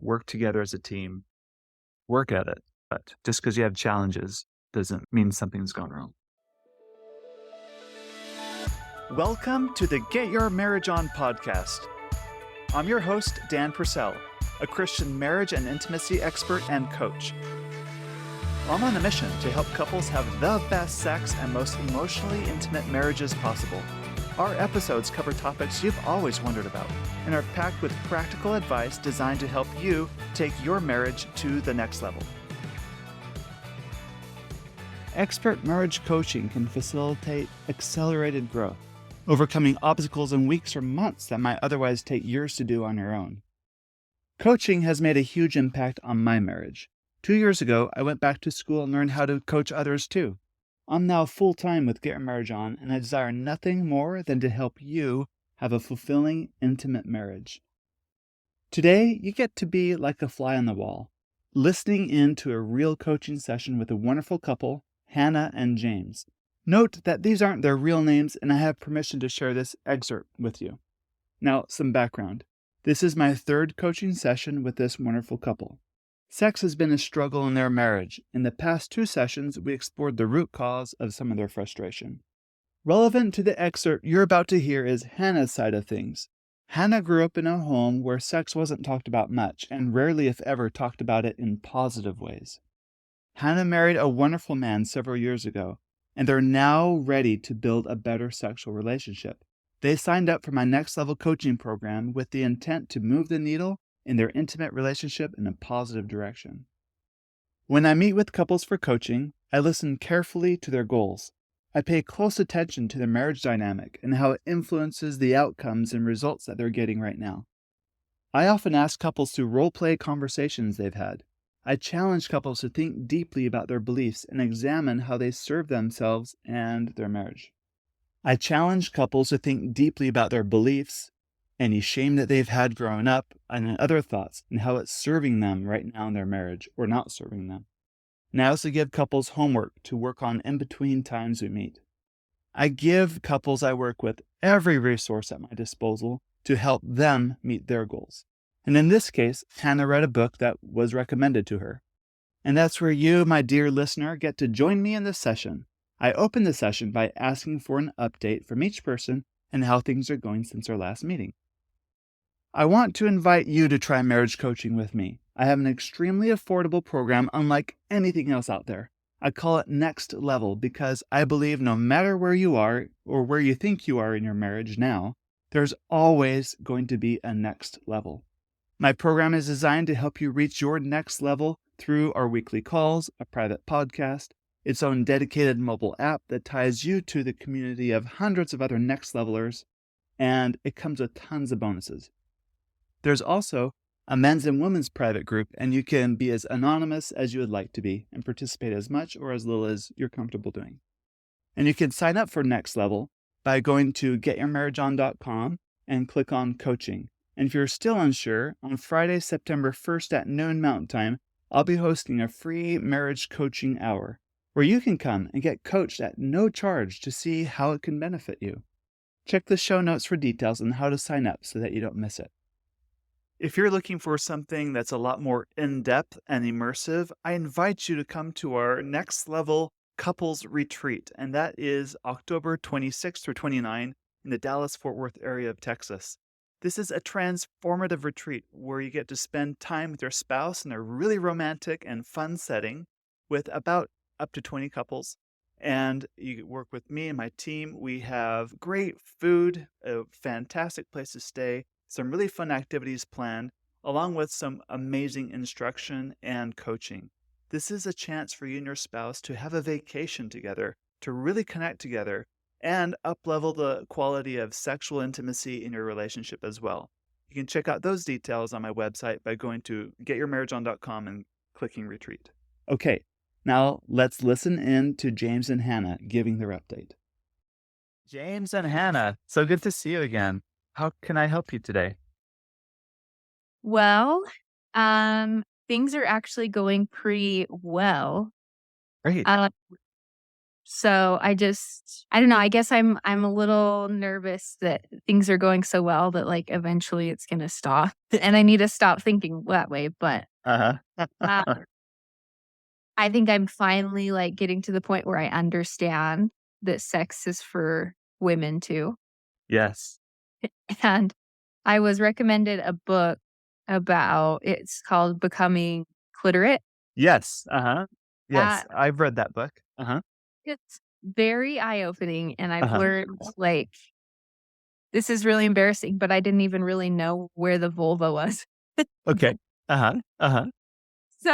work together as a team, work at it. But just because you have challenges doesn't mean something's gone wrong. Welcome to the Get Your Marriage On podcast. I'm your host, Dan Purcell, a Christian marriage and intimacy expert and coach. I'm on a mission to help couples have the best sex and most emotionally intimate marriages possible. Our episodes cover topics you've always wondered about and are packed with practical advice designed to help you take your marriage to the next level. Expert marriage coaching can facilitate accelerated growth, overcoming obstacles in weeks or months that might otherwise take years to do on your own. Coaching has made a huge impact on my marriage. 2 years ago, I went back to school and learned how to coach others too. I'm now full-time with Get Your Marriage On, and I desire nothing more than to help you have a fulfilling, intimate marriage. Today, you get to be like a fly on the wall, listening in to a real coaching session with a wonderful couple, Hannah and James. Note that these aren't their real names, and I have permission to share this excerpt with you. Now, some background. This is my third coaching session with this wonderful couple. Sex has been a struggle in their marriage. In the past 2 sessions, we explored the root cause of some of their frustration. Relevant to the excerpt you're about to hear is Hannah's side of things. Hannah grew up in a home where sex wasn't talked about much, and rarely, if ever, talked about it in positive ways. Hannah married a wonderful man several years ago, and they're now ready to build a better sexual relationship. They signed up for my Next Level coaching program with the intent to move the needle in their intimate relationship in a positive direction. When I meet with couples for coaching, I listen carefully to their goals. I pay close attention to their marriage dynamic and how it influences the outcomes and results that they're getting right now. I often ask couples to role-play conversations they've had. I challenge couples to think deeply about their beliefs and examine how they serve themselves and their marriage. I challenge couples to think deeply about their beliefs, any shame that they've had growing up, and other thoughts, and how it's serving them right now in their marriage or not serving them. And I also give couples homework to work on in between times we meet. I give couples I work with every resource at my disposal to help them meet their goals. And in this case, Hannah read a book that was recommended to her. And that's where you, my dear listener, get to join me in this session. I open the session by asking for an update from each person and how things are going since our last meeting. I want to invite you to try marriage coaching with me. I have an extremely affordable program unlike anything else out there. I call it Next Level because I believe no matter where you are or where you think you are in your marriage now, there's always going to be a next level. My program is designed to help you reach your next level through our weekly calls, a private podcast, its own dedicated mobile app that ties you to the community of hundreds of other next levelers, and it comes with tons of bonuses. There's also a men's and women's private group, and you can be as anonymous as you would like to be and participate as much or as little as you're comfortable doing. And you can sign up for Next Level by going to getyourmarriageon.com and click on Coaching. And if you're still unsure, on Friday, September 1st at noon Mountain Time, I'll be hosting a free marriage coaching hour where you can come and get coached at no charge to see how it can benefit you. Check the show notes for details on how to sign up so that you don't miss it. If you're looking for something that's a lot more in-depth and immersive, I invite you to come to our Next Level Couples Retreat, and that is October 26th through 29 in the Dallas-Fort Worth area of Texas. This is a transformative retreat where you get to spend time with your spouse in a really romantic and fun setting with about up to 20 couples. And you work with me and my team. We have great food, a fantastic place to stay, some really fun activities planned, along with some amazing instruction and coaching. This is a chance for you and your spouse to have a vacation together, to really connect together, and up-level the quality of sexual intimacy in your relationship as well. You can check out those details on my website by going to getyourmarriageon.com and clicking Retreat. Okay, now let's listen in to James and Hannah giving their update. James and Hannah, so good to see you again. How can I help you today? Well, things are actually going pretty well. Great. Uh, So I don't know. I guess I'm a little nervous that things are going so well that like eventually it's gonna stop, and I need to stop thinking that way. But uh, Uh-huh. I think I'm finally like getting to the point where I understand that sex is for women too. Yes. And I was recommended a book about it's called Becoming Cliterate. Yes. Uh-huh. Yes. That I've read that book. Uh-huh. it's very eye-opening, and I've Uh-huh. learned, like, this is really embarrassing, but I didn't even really know where the vulva was. Okay. Uh-huh. Uh-huh.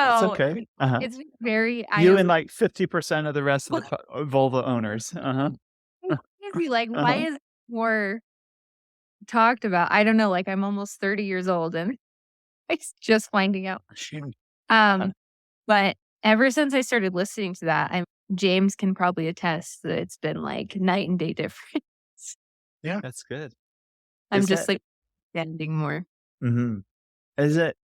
That's So, okay. Uh-huh. it's very You and eye-opening. like 50% of the rest of the vulva owners. Uh-huh. Crazy, like, why Uh-huh. is more talked about? I don't know, like, I'm almost 30 years old, and I'm just finding out. Uh, Um, but ever since I started listening to that, James can probably attest that it's been, like, night and day difference. That's good. I'm Is just, that like, understanding more. mhm. Is it,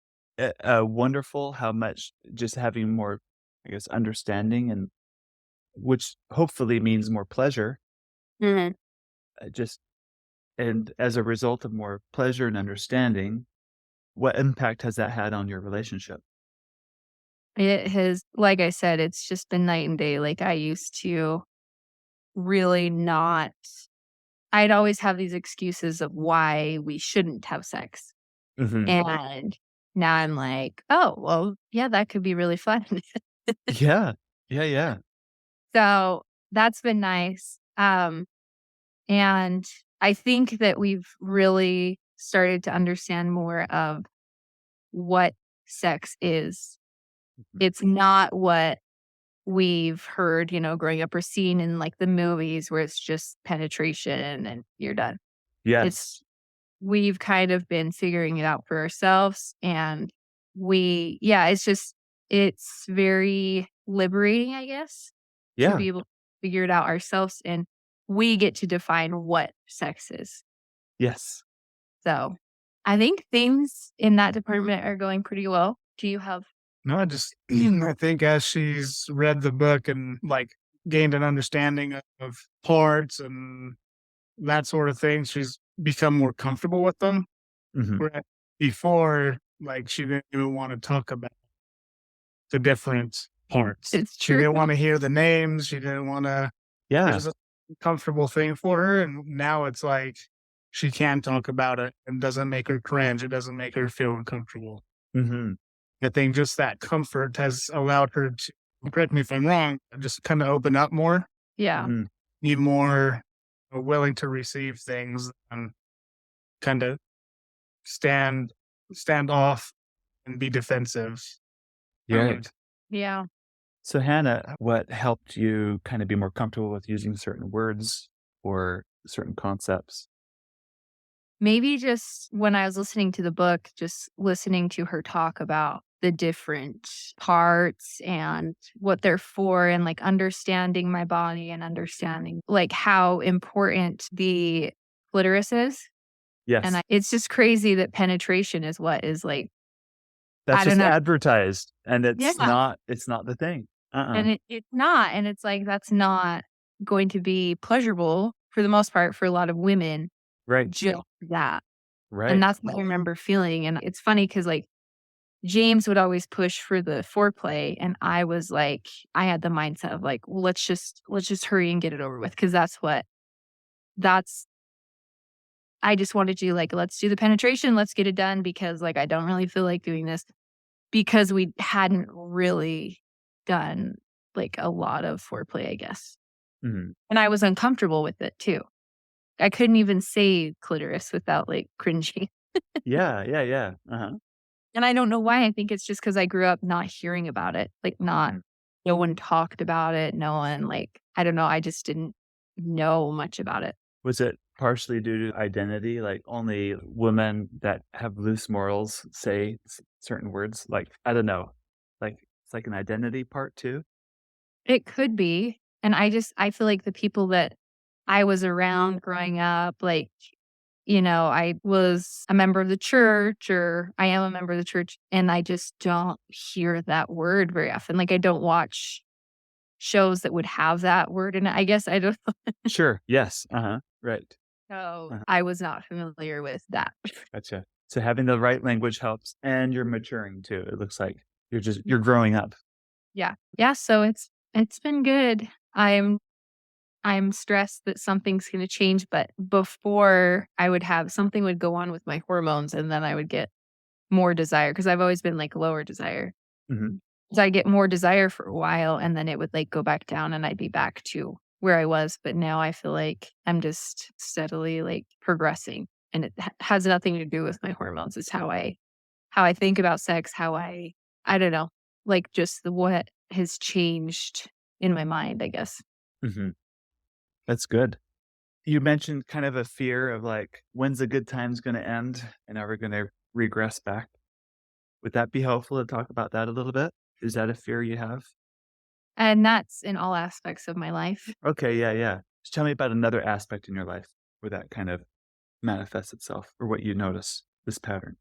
wonderful how much just having more, I guess, understanding and which hopefully means more pleasure, Mhm. just and as a result of more pleasure and understanding, what impact has that had on your relationship? It has like I said, it's just been night and day. Like, I used to really not I'd always have these excuses of why we shouldn't have sex, Mhm. and now I'm like, "Oh, well, yeah, that could be really fun." Yeah. Yeah, yeah. So, that's been nice, and I think that we've really started to understand more of what sex is. Mhm. It's not what we've heard, growing up or seen in, like, the movies where it's just penetration and you're done. It's Yes. we've kind of been figuring it out for ourselves, and it's very liberating, I guess, to Yeah. be able to figure it out ourselves, and we get to define what sex is. Yes. So, I think things in that department are going pretty well. Do you have No, I just I think as she's read the book and like gained an understanding of parts and that sort of thing, she's become more comfortable with them. Mhm. Where before, like she didn't even want to talk about the different parts. It's She true. didn't want to hear the names. She didn't want to. It Yeah. was a comfortable thing for her, and now it's like she can talk about it and doesn't make her cringe. It doesn't make her feel uncomfortable. Mhm. I think just that comfort has allowed her to, correct me if I'm wrong, just kind of open up more, Yeah. Mhm. be more willing to receive things and kind of stand stand off and be defensive. Right. Yeah. So, Hannah, what helped you kind of be more comfortable with using certain words or certain concepts? Maybe just when I was listening to the book, just listening to her talk about the different parts and what they're for, and like understanding my body and understanding like how important the clitoris is. And Yes. it's just crazy that penetration is what is like, That's I don't just know. advertised, and Yeah. it's not the thing. Uh-uh. And it's not. And it's like, that's not going to be pleasurable for the most part for a lot of women, Right. just that. And Right. that's what I remember feeling. And it's funny because like James would always push for the foreplay, and I was like, I had the mindset of like, well, let's just hurry and get it over with, because that's I just wanted to like, let's do the penetration, let's get it done, because like I don't really feel like doing this, because we hadn't really done like a lot of foreplay, I guess. Mhm. And I was uncomfortable with it too. I couldn't even say clitoris without like cringing. Yeah, yeah, yeah. Uh-huh. And I don't know why. I think it's just because I grew up not hearing about it, like, Mhm. no one talked about it, no one, like, I don't know, I just didn't know much about it. Was it partially due to identity? Like, only women that have loose morals say certain words? Like, I don't know. Like, it's like an identity part too? It could be, and I feel like the people that I was around growing up, like, I was a member of the church, or I am a member of the church, and I just don't hear that word very often. Like, I don't watch shows that would have that word in it. I guess I don't Sure. Yes. Uh-huh. Right. know. Uh-huh. I was not familiar with that. Gotcha. So having the right language helps, and you're maturing too. It looks like you're growing up. Yeah. Yeah, so it's been good. I'm stressed that something's gonna change, but before I would have something would go on with my hormones and then I would get more desire because I've always been like lower desire. Mhm. So I get more desire for a while and then it would like go back down and I'd be back to where I was. But now I feel like I'm just steadily like progressing and it has nothing to do with my hormones. It's how I think about sex, I don't know, like just what has changed in my mind, I guess. Mhm. That's good. You mentioned kind of a fear of like, when's the good time's gonna end and are we gonna regress back? Would that be helpful to talk about that a little bit? Is that a fear you have? And that's in all aspects of my life. Okay, yeah, yeah. Just tell me about another aspect in your life where that kind of manifests itself or what you notice, this pattern.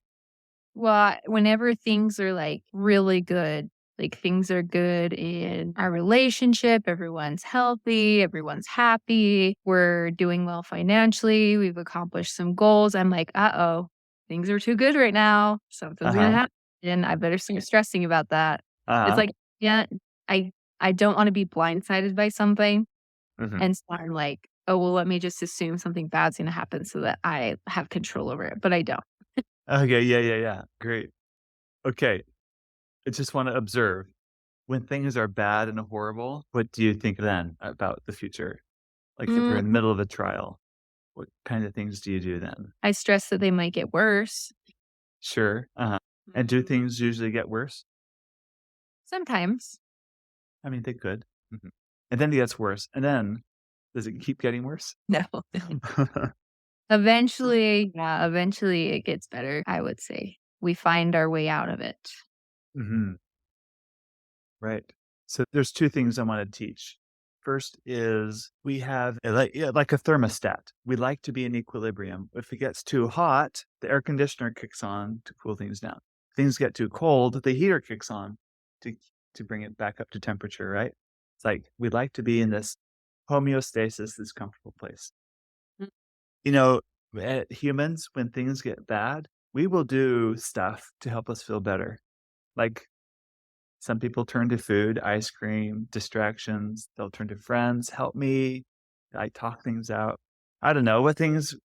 Well, whenever things are like really good, like things are good in our relationship, everyone's healthy, everyone's happy, we're doing well financially, we've accomplished some goals. I'm like, uh-oh, things are too good right now. Something's gonna Uh-huh. happen. And I better start stressing about that. It's Uh-huh. like, yeah, I I don't want to be blindsided by something. Mhm. And so I'm like, oh well, let me just assume something bad's gonna happen so that I have control over it. But I don't. Okay, yeah, yeah, yeah. Great. Okay. I just wanna observe. When things are bad and horrible, what do you think then about the future? Like, if you're in the middle of a trial, what kind of things do you do then? I stress that they might get worse. Sure, uh-huh. And do things usually get worse? Sometimes. I mean, they could. Mhm. And then it gets worse, and then does it keep getting worse? No. Eventually, yeah, eventually it gets better, I would say. We find our way out of it. Mhm. Right. So there's 2 things I wanna teach. First is we have like a thermostat. We like to be in equilibrium. If it gets too hot, the air conditioner kicks on to cool things down. Things get too cold, the heater kicks on to to bring it back up to temperature, right? It's like we like to be in this homeostasis, this comfortable place. Mm. You know, humans, when things get bad, we will do stuff to help us feel better. Like some people turn to food, ice cream, distractions. They'll turn to friends, help me. I talk things out. I don't know what things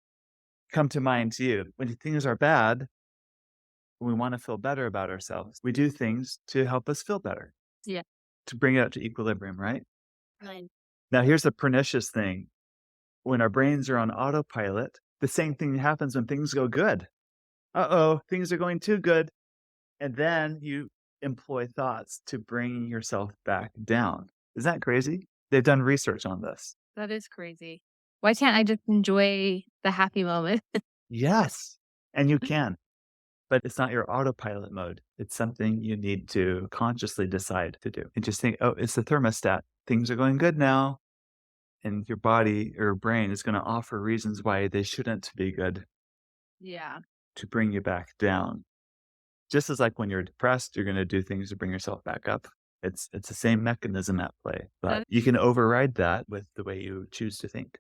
come to mind to you. When things are bad, we want to feel better about ourselves. We do things to help us feel better, Yeah. to bring it up to equilibrium, right? Right. Now, here's the pernicious thing. When our brains are on autopilot, the same thing happens when things go good. Uh-oh, things are going too good. And then you employ thoughts to bring yourself back down. Is that crazy? They've done research on this. That is crazy. Why can't I just enjoy the happy moment? Yes. And you can, but it's not your autopilot mode. It's something you need to consciously decide to do. And just think, oh, it's the thermostat. Things are going good now. And your body or brain is going to offer reasons why they shouldn't be good Yeah. to bring you back down. Just as like when you're depressed, you're gonna do things to bring yourself back up. It's the same mechanism at play, but That you can override that with the way you choose to think.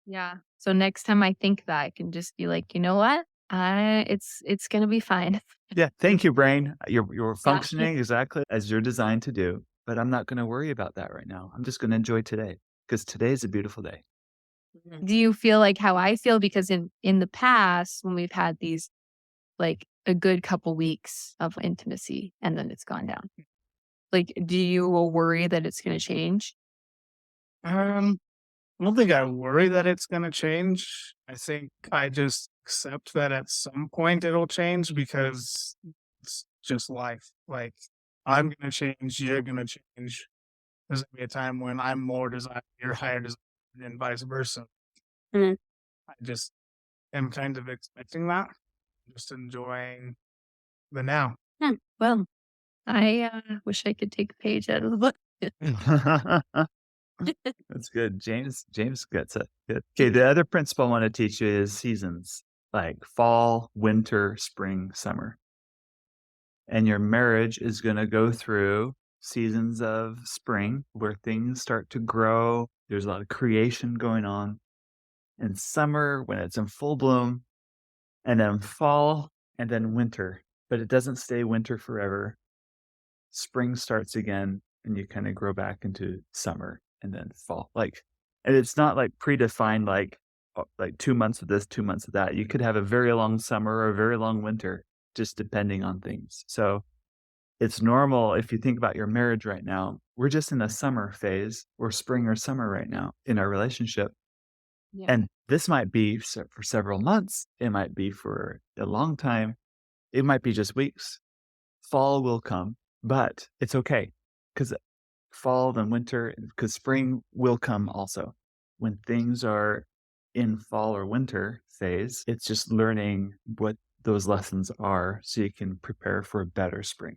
yeah. So next time I think that, I can just be like, "You know what? It's gonna be fine." Yeah, thank you, brain. You're Yeah. functioning exactly as you're designed to do, but I'm not gonna worry about that right now. I'm just gonna enjoy today because today is a beautiful day. Do you feel like how I feel? Because in the past, when we've had these, like, a good couple weeks of intimacy and then it's gone down, like, do you worry that it's gonna change? Um, I don't think I worry that it's gonna change. I think I just accept that at some point it'll change because it's just life. Like I'm gonna change, you're gonna change. There's gonna be a time when I'm more desired, you're higher desired, and vice versa. Mhm. I just am kind of expecting that. Just enjoying the now. Well, I, wish I could take a page out of the book. That's good. James gets it. Good. Okay, the other principle I want to teach you is seasons, like fall, winter, spring, summer. And your marriage is going to go through seasons of spring where things start to grow. There's a lot of creation going on. And summer when it's in full bloom, and then fall, and then winter. But it doesn't stay winter forever. Spring starts again, and you kind of grow back into summer and then fall. And it's not like predefined, like 2 months of this, 2 months of that. You could have a very long summer or a very long winter, just depending on things. So it's normal if you think about your marriage right now. We're just in a summer phase or spring or summer right now in our relationship. Yeah. And this might be for several months. It might be for a long time. It might be just weeks. Fall will come, but it's okay because fall and winter, because spring will come also. When things are in fall or winter phase, it's just learning what those lessons are so you can prepare for a better spring.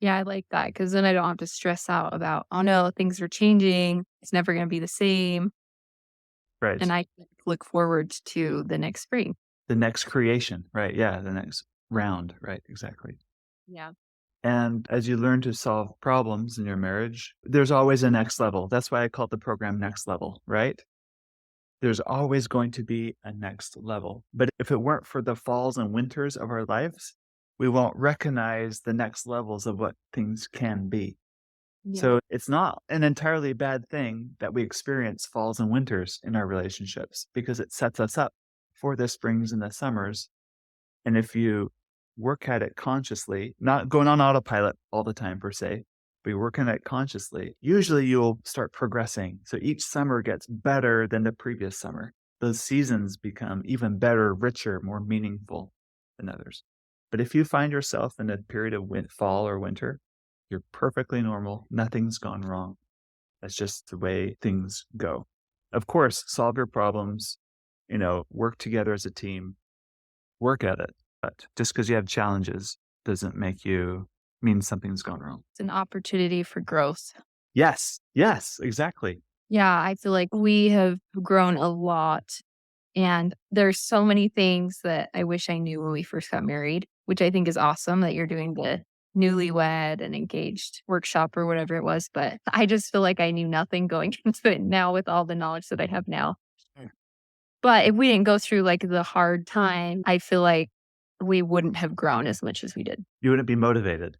Yeah, I like that because then I don't have to stress out about, oh no, things are changing. It's never going to be the same. Right. And I can look forward to the next spring. The next creation, right? Yeah, the next round, right? Exactly. Yeah. And as you learn to solve problems in your marriage, there's always a next level. That's why I call the program Next Level, right? There's always going to be a next level. But if it weren't for the falls and winters of our lives, we won't recognize the next levels of what things can be. Yeah. So it's not an entirely bad thing that we experience falls and winters in our relationships because it sets us up for the springs and the summers. And if you work at it consciously, not going on autopilot all the time per se, but you're working at it consciously, usually you'll start progressing. So each summer gets better than the previous summer. Those seasons become even better, richer, more meaningful than others. But if you find yourself in a period of fall or winter, you're perfectly normal. Nothing's gone wrong. That's just the way things go. Of course, solve your problems, work together as a team, work at it. But just because you have challenges doesn't mean something's gone wrong. It's an opportunity for growth. Yes, exactly. Yeah, I feel like we have grown a lot. And there's so many things that I wish I knew when we first got married, which I think is awesome that you're doing the newlywed and engaged workshop or whatever it was. But I just feel like I knew nothing going into it now with all the knowledge that I have now. Mm. But if we didn't go through like the hard time, I feel like we wouldn't have grown as much as we did. You wouldn't be motivated.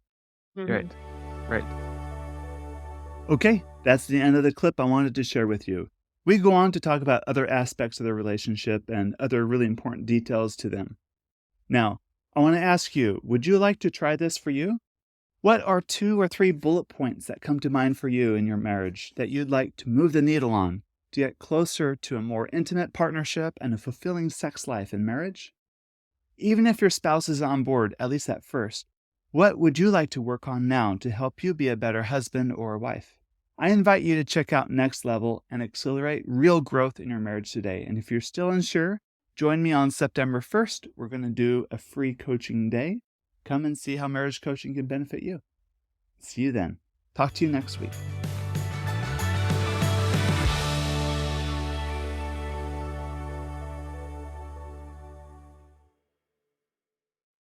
Right. Okay, that's the end of the clip I wanted to share with you. We go on to talk about other aspects of the relationship and other really important details to them. Now, I want to ask you, would you like to try this for you? What are 2 or 3 bullet points that come to mind for you in your marriage that you'd like to move the needle on to get closer to a more intimate partnership and a fulfilling sex life in marriage? Even if your spouse is on board, at least at first, what would you like to work on now to help you be a better husband or wife? I invite you to check out Next Level and accelerate real growth in your marriage today. And if you're still unsure, join me on September 1st. We're going to do a free coaching day. Come and see how marriage coaching can benefit you. See you then. Talk to you next week.